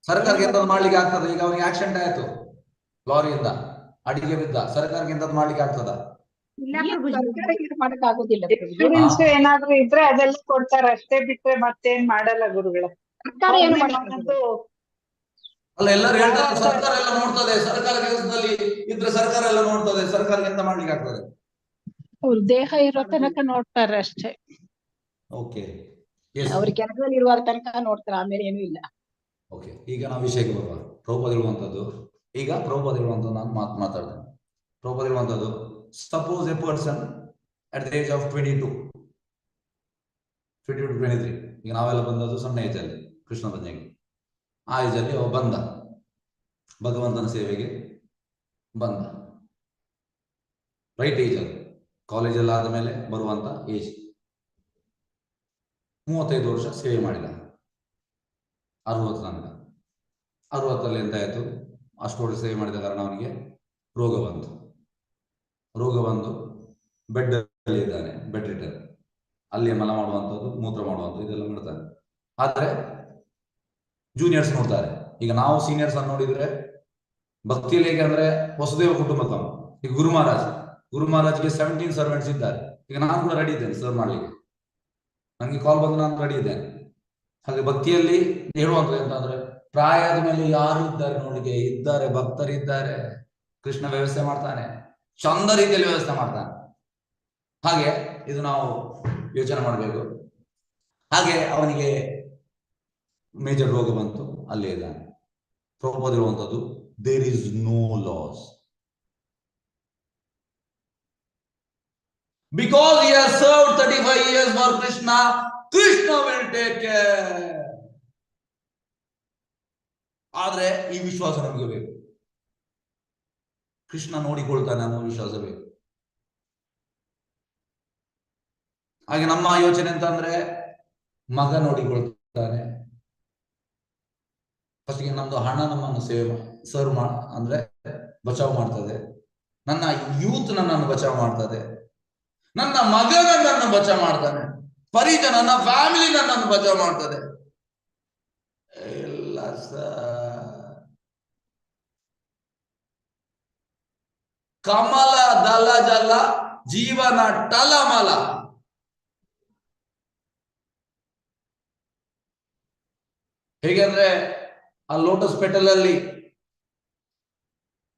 ಸರ್ಕಾರಕ್ಕೆ ಎಂತಾದ್ರು ಮಾಡ್ಲಿಕ್ಕೆ ಆಗ್ತದ? ಈಗ ಅವನಿಗೆ ಆಕ್ಸಿಡೆಂಟ್ ಆಯ್ತು, ಲಾರಿಯಿಂದ ಅಡಿಗೆ ಬಿದ್ದ, ಸರ್ಕಾರಕ್ಕೆ ಎಂತಾದ್ರು ಮಾಡ್ಲಿಕ್ಕೆ ಆಗ್ತದ? ಮಾಡಕ್ಕಾಗುದಿಲ್ಲ. ಏನಾದ್ರು ಇದ್ರೆ ಅದೆಲ್ಲ ಕೊಡ್ತಾರೆ ಅಷ್ಟೇ, ಬಿಟ್ರೆ ಮತ್ತೇನ್ ಮಾಡಲ್ಲ ಗುರುಗಳ. ಸರ್ಕಾರ ಏನು ಮಾಡಲ್ಲ. ಅಲ್ಲ, ಎಲ್ಲರೂ ಹೇಳ್ತಾರೆ ಸರ್ಕಾರ ಎಲ್ಲ ನೋಡ್ತದೆ, ಸರ್ಕಾರ ಕೆಲಸದಲ್ಲಿ ಇದ್ರೆ ಸರ್ಕಾರ ಎಲ್ಲ ನೋಡ್ತದೆ, ಸರ್ಕಾರಕ್ಕೆ ಎಂತ ಮಾಡ್ಲಿಕ್ಕೆ ಆಗ್ತದೆ? ಅವ್ರು ದೇಹ ಇರೋ ತನಕ ನೋಡ್ತಾರೆ ಅಷ್ಟೇ. ಓಕೆ, ಅವ್ರ ಕೆಲಸದಲ್ಲಿ ಇರುವಾಗ ತನಕ ನೋಡ್ತಾರೆ, ಆಮೇಲೆ ಏನೂ ಇಲ್ಲ. ಓಕೆ, ಈಗ ನಾವು ವಿಷಯಕ್ಕೆ ಬರುವ. ಪ್ರಭುಪಾದ ಹೇಳುವಂತದ್ದು, ಈಗ ಪ್ರಭುಪಾದ ಹೇಳುವಂತದ್ದು ನಾನು ಮಾತಾಡ್ತೇನೆ. ಪ್ರಭುಪಾದ ಹೇಳುವಂತದ್ದು, suppose a person at the age of 22 to 23, ಈಗ ನಾವೆಲ್ಲ ಬಂದದ್ದು ಸಣ್ಣ ಏಜ್ ಅಲ್ಲಿ, ಕೃಷ್ಣ ಬಂದಿಗೆ ಆ ಏಜ್ ಅಲ್ಲಿ ಅವ ಬಂದ. ಭಗವಂತನ ಸೇವೆಗೆ ಬಂದ. ರೈಟ್ ಏಜ್ ಅದು, ಕಾಲೇಜಲ್ಲಿ ಆದ ಮೇಲೆ ಬರುವಂತ ಏಜ್. 35 ವರ್ಷ ಸೇವೆ ಮಾಡಿದ, 60 ತನಕ. 60ರಲ್ಲಿ ಎಂತಾಯಿತು, ಅಷ್ಟು ವರ್ಷ ಸೇವೆ ಮಾಡಿದ ಕಾರಣ ಅವನಿಗೆ ರೋಗ ಬಂತು. ರೋಗ ಬಂದು ಬೆಡ್ ಅಲ್ಲಿ ಇದ್ದಾನೆ, ಬೆಡ್ ರಿಟರ್ನ್. ಅಲ್ಲಿ ಮಲ ಮಾಡುವಂಥದ್ದು, ಮೂತ್ರ ಮಾಡುವಂಥದ್ದು ಇದೆಲ್ಲ ಮಾಡ್ತಾನೆ. ಆದ್ರೆ ಜೂನಿಯರ್ಸ್ ನೋಡ್ತಾರೆ. ಈಗ ನಾವು ಸೀನಿಯರ್ಸ್ ಅನ್ನು ನೋಡಿದ್ರೆ ಭಕ್ತಿಯಲ್ಲಿ ಹೇಗೆ ಅಂದ್ರೆ ವಸುದೇವ ಕುಟುಂಬಕಂ. ಈಗ ಗುರು ಮಹಾರಾಜ್ಗೆ 17 ಸರ್ವೆಂಟ್ಸ್ ಇದ್ದಾರೆ. ಈಗ ನಾನು ಕೂಡ ರೆಡಿ ಇದ್ದೇನೆ ಸರ್ವ್ ಮಾಡ್ಲಿಕ್ಕೆ. ನನಗೆ ಕಾಲ್ ಬಂದು ನಾನು ರೆಡಿ ಇದ್ದೇನೆ. ಹಾಗೆ ಭಕ್ತಿಯಲ್ಲಿ ಹೇಳುವಂಥದ್ದು ಎಂತಂದ್ರೆ, ಪ್ರಾಯದ ಮೇಲೆ ಯಾರು ಇದ್ದಾರೆ ನೋಡಿಗೆ ಇದ್ದಾರೆ, ಭಕ್ತರಿದ್ದಾರೆ. ಕೃಷ್ಣ ವ್ಯವಸ್ಥೆ ಮಾಡ್ತಾನೆ, ಚಂದ ರೀತಿಯಲ್ಲಿ ವ್ಯವಸ್ಥೆ ಮಾಡ್ತಾನೆ. ಹಾಗೆ ಇದು ನಾವು ಯೋಚನೆ ಮಾಡಬೇಕು. ಹಾಗೆ ಅವನಿಗೆ ಮೇಜರ್ ರೋಗ ಬಂತು, ಅಲ್ಲೇ ಇದ್ದಾನೆ. ಪ್ರಭುಪಾದ ಹೇಳುವಂಥದ್ದು, there is no loss because he has served 35 years for Krishna. Krishna will take care. ಆದ್ರೆ ಈ ವಿಶ್ವಾಸ ನಮಗೆ ಬೇಕು. ಕೃಷ್ಣ ನೋಡಿಕೊಳ್ತಾನೆ ಅನ್ನೋ ವಿಶ್ವಾಸ ಬೇಕು. ಹಾಗೆ ನಮ್ಮ ಯೋಚನೆ ಅಂತ ಅಂದ್ರೆ, ಮಗ ನೋಡಿಕೊಳ್ತಾನೆ. ಫಸ್ಟ್ಗೆ ನಮ್ದು ಹಣ ನಮ್ಮನ್ನು ಸರ್ವ್ ಅಂದ್ರೆ ಬಚಾವ್ ಮಾಡ್ತದೆ. ನನ್ನ ಯೂತ್ ನನ್ನನ್ನು ಬಚಾವ್ ಮಾಡ್ತದೆ. ನನ್ನ ಮಗ ನನ್ನನ್ನು ಬಚಾವ್ ಮಾಡ್ತಾನೆ. ಪರಿಜನ, ನನ್ನ ಫ್ಯಾಮಿಲಿ ನನ್ನನ್ನು ಬಚಾವ್ ಮಾಡ್ತದೆ. ಇಲ್ಲ ಸರ್, ಕಮಲ ದಲ ಜಲ ಜೀವನ ಟಲಮಲ. ಹೇಗೆ ಅಂದ್ರೆ ಆ ಲೋಟಸ್ ಪೆಟಲ್ ಅಲ್ಲಿ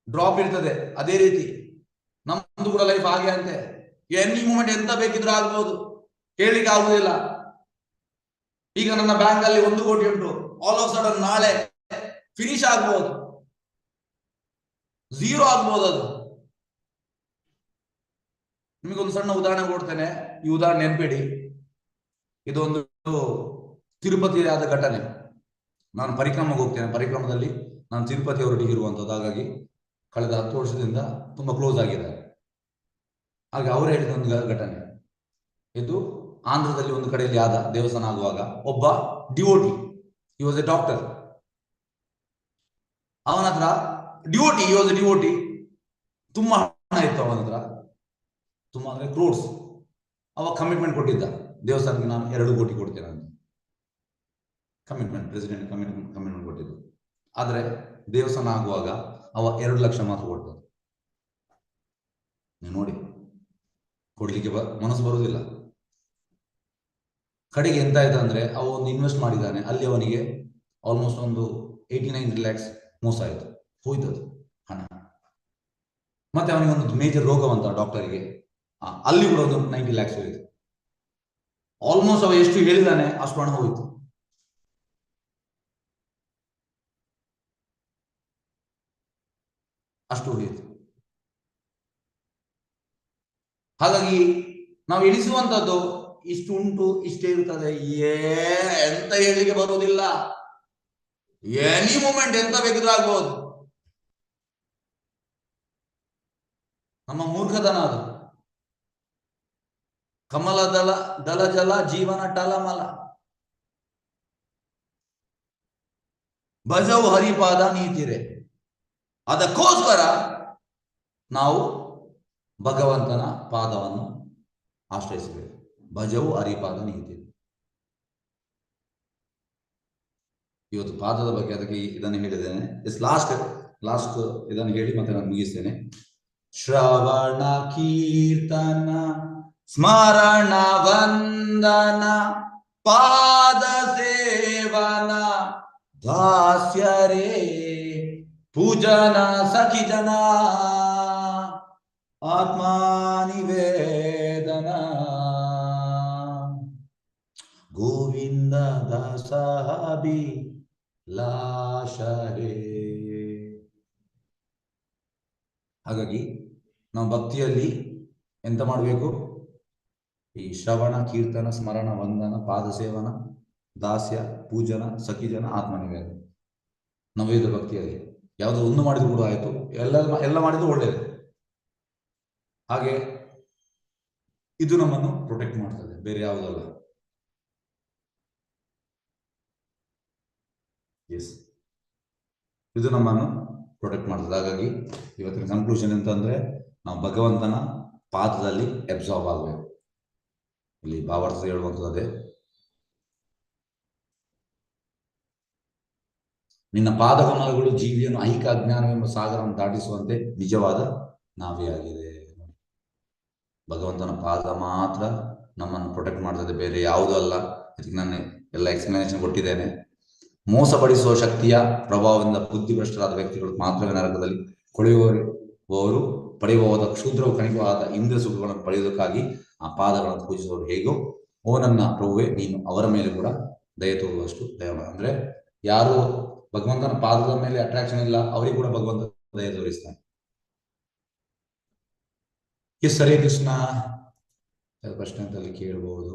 ಡ್ರಾಪ್ ಇರ್ತದೆ, ಅದೇ ರೀತಿ ನಮ್ದು ಕೂಡ ಲೈಫ್ ಹಾಗೆ ಅಂತೆ. ಎನಿ ಮೂಮೆಂಟ್ ಎಂತ ಬೇಕಿದ್ರೂ ಆಗ್ಬಹುದು, ಹೇಳಿಕ್ಕೆ ಆಗುದಿಲ್ಲ. ಈಗ ನನ್ನ ಬ್ಯಾಂಕ್ ಅಲ್ಲಿ 1 ಕೋಟಿ ಉಂಟು, ಆಲ್ ಆಫ್ ಸಡನ್ ನಾಳೆ ಫಿನಿಶ್ ಆಗ್ಬಹುದು, 0 ಆಗ್ಬಹುದು. ಅದು ನಿಮಗೊಂದು ಸಣ್ಣ ಉದಾಹರಣೆ ಕೊಡ್ತೇನೆ. ಈ ಉದಾಹರಣೆ ನೆನ್ಬೇಡಿ. ಇದೊಂದು ತಿರುಪತಿ ಆದ ಘಟನೆ. ನಾನು ಪರಿಕ್ರಮಕ್ಕೆ ಹೋಗ್ತೇನೆ. ಪರಿಕ್ರಮದಲ್ಲಿ ನಾನು ತಿರುಪತಿ ಅವರೊಟ್ಟಿಗೆ ಇರುವಂಥದ್ದು. ಹಾಗಾಗಿ ಕಳೆದ 10 ವರ್ಷದಿಂದ ತುಂಬಾ ಕ್ಲೋಸ್ ಆಗಿದ್ದಾರೆ. ಹಾಗೆ ಅವರು ಹೇಳಿದ ಒಂದು ಘಟನೆ ಇದು, ಆಂಧ್ರದಲ್ಲಿ ಒಂದು ಕಡೆಯಲ್ಲಿ ಆದ ದೇವಸ್ಥಾನ ಆಗುವಾಗ ಒಬ್ಬ devotee, he was A doctor. ಅವನ ಹತ್ರ ಡಿವೋಟಿ ತುಂಬಾ ಹಣ ಇತ್ತು ಅವನ ಹತ್ರ, ತುಂಬಾ ಅಂದ್ರೆ ಕ್ರೋರ್ಸ್. ಅವ ಕಮಿಟ್ಮೆಂಟ್ ಕೊಟ್ಟಿದ್ದ, ದೇವಸ್ಥಾನಕ್ಕೆ ನಾನು 2 ಕೋಟಿ ಕೊಡ್ತೇನೆ ಅಂತ. ಪ್ರೆಸಿಡೆಂಟ್ ಕಮಿಟ್ಮೆಂಟ್ ಕೊಟ್ಟಿದ್ದು. ಆದ್ರೆ ದೇವಸ್ಥಾನ ಆಗುವಾಗ ಅವ 2 ಲಕ್ಷ ಮಾತ್ರ ಕೊಟ್ಟದ್ದು. ನೀವು ನೋಡಿ, ಕೊಡ್ಲಿಕ್ಕೆ ಮನಸ್ಸು ಬರುವುದಿಲ್ಲ. ಕಡೆಗೆ ಎಂತ ಆಯ್ತು ಅಂದ್ರೆ, ಅವ ಒಂದು ಇನ್ವೆಸ್ಟ್ ಮಾಡಿದ್ದಾನೆ, ಅಲ್ಲಿ ಅವನಿಗೆ ಆಲ್ಮೋಸ್ಟ್ ಒಂದು 89 lakhs ಮೋಸ ಆಯ್ತು, ಹೋಯ್ತದು ಹಣ. ಮತ್ತೆ ಅವನಿಗೆ ಒಂದು ಮೇಜರ್ ರೋಗ ಬಂತ ಡಾಕ್ಟರಿಗೆ, ಅಲ್ಲಿ ಕೂಡ ಒಂದು 90 lakhs ಹೋಯ್ತು. ಆಲ್ಮೋಸ್ಟ್ ಅವ ಎಷ್ಟು ಹೇಳಿದಾನೆ ಅಷ್ಟು ಹಣ ಹೋಯ್ತು. ಅಷ್ಟು ಹೋಯಿತು. ಹಾಗಾಗಿ ನಾವು ಎಣಿಸುವಂತದ್ದು ಇಷ್ಟು ಉಂಟು, ಇಷ್ಟೇ ಇರ್ತದೆ, ಎಂತ ಹೇಳಿಕೆ ಬರುವುದಿಲ್ಲ. ಎನಿ ಮೂಮೆಂಟ್ ಎಂತ ಬೇಕಿದ್ರೂ ಆಗ್ಬಹುದು. ನಮ್ಮ ಮೂರ್ಖತನ ಅದು. ಕಮಲ ದಲ ಜಲ ಜೀವನ ಟಲಮಲ. ಭಜವು ಹರಿಪಾದ ನೀತಿರೆ. ಅದಕ್ಕೋಸ್ಕರ ನಾವು ಭಗವಂತನ ಪಾದವನ್ನು ಆಶ್ರಯಿಸಬೇಕು. ಭಜವು ಹರಿಪಾದ ನೀತಿ. ಇವತ್ತು ಪಾದದ ಬಗ್ಗೆ ಅದಕ್ಕೆ ಇದನ್ನು ಹೇಳಿದ್ದೇನೆ. ಲಾಸ್ಟ್ ಇದನ್ನು ಹೇಳಿ ಮತ್ತೆ ನಾನು ಮುಗಿಸ್ತೇನೆ. ಶ್ರವಣ ಕೀರ್ತನ ಸ್ಮರಣ ವಂದನ ಪಾದ ಸೇವನ ದಾಸ್ಯರೇ ಪೂಜನ ಸಖಿ ಜನ ಆತ್ಮಾನಿವೇದನ ಗೋವಿಂದ ದಾಸಾಬಿ ಲಾಶರೇ. ಹಾಗಾಗಿ ನಾವು ಭಕ್ತಿಯಲ್ಲಿ ಎಂತ ಮಾಡಬೇಕು? ಈ ಶ್ರವಣ ಕೀರ್ತನ ಸ್ಮರಣ ವಂದನ ಪಾದ ಸೇವನ ದಾಸ್ಯ ಪೂಜನ ಸಖಿಜನ ಆತ್ಮನಿವೇದನ ನವೈದ ಭಕ್ತಿಯಲ್ಲಿ ಯಾವುದೋ ಒಂದು ಮಾಡಿದ್ರು ಕೂಡ ಆಯ್ತು, ಎಲ್ಲ ಮಾಡಿದ್ರು ಒಳ್ಳೆಯದು. ಹಾಗೆ ಇದು ನಮ್ಮನ್ನು ಪ್ರೊಟೆಕ್ಟ್ ಮಾಡ್ತದೆ, ಬೇರೆ ಯಾವುದಲ್ಲ. ಎಸ್, ಇದು ನಮ್ಮನ್ನು ಪ್ರೊಟೆಕ್ಟ್ ಮಾಡ್ತದೆ. ಹಾಗಾಗಿ ಇವತ್ತಿನ ಕನ್ಕ್ಲೂಷನ್ ಎಂತಂದ್ರೆ, ನಾವು ಭಗವಂತನ ಪಾದದಲ್ಲಿ ಅಬ್ಸಾರ್ಬ್ ಆಗಬೇಕು. ಇಲ್ಲಿ ಭಾವಾರ್ಥ ಹೇಳುವಂಥದ್ದೇ, ನಿನ್ನ ಪಾದಕಮಲಗಳು ಜೀವಿಯನ್ನು ಐಹಿಕ ಅಜ್ಞಾನವೆಂಬ ಸಾಗರವನ್ನು ದಾಟಿಸುವಂತೆ ನಿಜವಾದ ನಾವೇ ಆಗಿದೆ. ಭಗವಂತನ ಪಾದ ಮಾತ್ರ ನಮ್ಮನ್ನು ಪ್ರೊಟೆಕ್ಟ್ ಮಾಡ್ತದೆ, ಬೇರೆ ಯಾವುದೂ ಅಲ್ಲ. ಇದಕ್ಕೆ ನಾನು ಎಲ್ಲ ಎಕ್ಸ್ಪ್ಲನೇಷನ್ ಕೊಟ್ಟಿದ್ದೇನೆ. ಮೋಸಪಡಿಸುವ ಶಕ್ತಿಯ ಪ್ರಭಾವದಿಂದ ಬುದ್ಧಿಭ್ರಷ್ಟರಾದ ವ್ಯಕ್ತಿಗಳು ಮಾತ್ರವೇ ನರಕದಲ್ಲಿ ಕೊಳೆಯುವವರು ಪಡೆಯುವ ಕ್ಷುದ್ರವು ಕಣಿಕವಾದ ಇಂದ್ರಿಯ ಸುಖಗಳನ್ನು ಪಡೆಯುವುದಕ್ಕಾಗಿ ಆ ಪಾದಗಳನ್ನು ಪೂಜಿಸುವವರು ಹೇಗೋ, ಓ ನನ್ನ ಪ್ರಭುವೆ, ನೀನು ಅವರ ಮೇಲೆ ಕೂಡ ದಯ ತೋರುವಷ್ಟು ದಯ. ಅಂದ್ರೆ ಯಾರು ಭಗವಂತನ ಪಾದದ ಮೇಲೆ ಅಟ್ರಾಕ್ಷನ್ ಇಲ್ಲ, ಅವರಿಗೆ ಕೂಡ ಭಗವಂತ ದಯ ತೋರಿಸ್ತಾನೆ. ಎಸ್, ಹರೇ ಕೃಷ್ಣ. ಪ್ರಶ್ನೆ ಅಂತಲ್ಲಿ ಕೇಳಬಹುದು.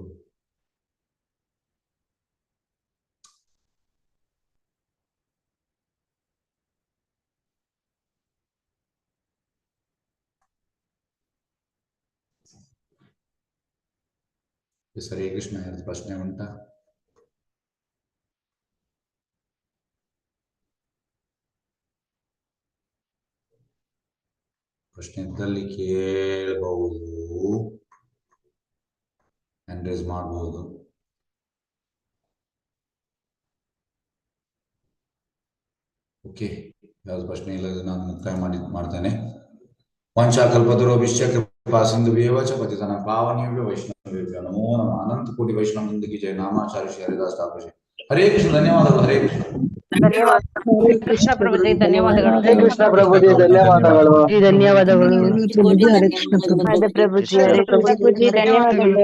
ಎಸ್, ಹರೇ ಕೃಷ್ಣ. ಯಾರು ಪ್ರಶ್ನೆ ಉಂಟಾ? ಪ್ರಶ್ನೆ ಇದ್ದಲ್ಲಿ ಕೇಳಬಹುದು, ಹ್ಯಾಂಡ್ ರೈಸ್ ಮಾಡಬಹುದು. ಓಕೆ, ಯಾವ್ದು ಪ್ರಶ್ನೆ ಇಲ್ಲ, ನಾನು ಮುಕ್ತಾಯ ಮಾಡ್ತೇನೆ. ವಂಶಾಕಲ್ಪತರೋ ವಿಶ್ವಕೃಪಾ ಸಿಂಧುವೇವ ಚ ಪತಿತನ ಪಾವನೇಭ್ಯೋ ವೈಷ್ಣವೇಭ್ಯೋ ನಮೋ ನಮಃ. ಅನಂತ ಕೋಟಿ ವೈಷ್ಣವ ವೃಂದಕ್ಕೆ ಜಯ. ನಾಮಾಚಾರ್ಯ ಶ್ರೀ ಹರಿದಾಸ್ ಠಾಕೂರ್. ಹರೇ ಕೃಷ್ಣ. ಧನ್ಯವಾದಗಳು. ಹರೇ ಕೃಷ್ಣ. ಕೃಷ್ಣ ಪ್ರಭುಜಿ ಧನ್ಯವಾದಗಳು. ಹರೇ ಕೃಷ್ಣ ಪ್ರಭುಜಿ ಧನ್ಯವಾದಗಳು. ಧನ್ಯವಾದಗಳು. ಪ್ರಭುಜಿ ಹರೇ ಕೃಷ್ಣ ಪ್ರಭುಜಿ. ಪ್ರಭುಜಿ ಹರೇ ಕೃಷ್ಣ. ಧನ್ಯವಾದಗಳು.